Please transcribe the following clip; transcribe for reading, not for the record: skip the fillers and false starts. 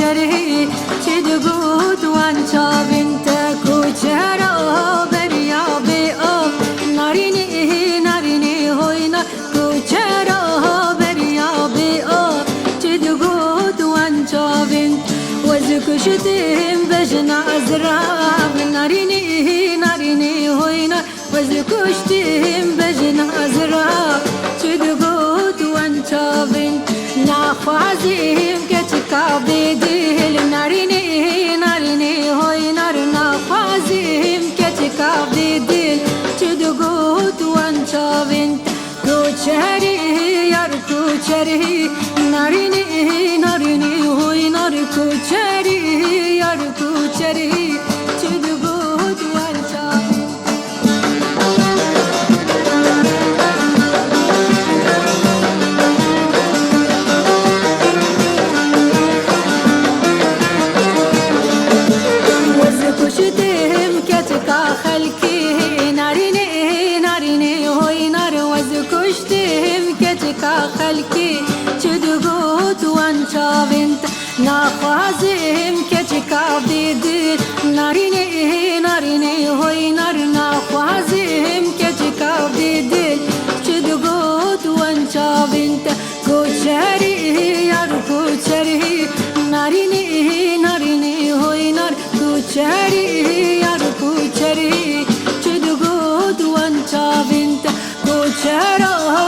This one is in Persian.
کوچری چی دگود وانچا بنت کوچرا بریا بی آب نارینی نارینی هوینا کوچرا بریا بی آب چی دگود وانچا بنت وزکشتیم بجنا ازراب نارینی نارینی هوینا وزکشتیم بجنا ازراب چی دگود وانچا بنت نخوازیم که چکا بیدیل نارینی نارینی های نار نخوازیم که چکا بیدیل چی دگود وانچا بنت کوچری یار کوچری نارینی نارینی های نار کوچری یار کوچری چی دگود وانچا بنت وزکشتیم کتکا خلکی نارینی نارینی هوی نار وزکشتیم کتکا خلکی چی دگود وانچا بنت نخوازیم کتکا بیدیل نارینی نارینی هوی نار نخوازیم کتکا بیدیل چی دگود وانچا بنت کوچری یار کوچری نارینی نارینی هوی نار کوچری یار کوچری چی دگود وانچا بنت کوچرا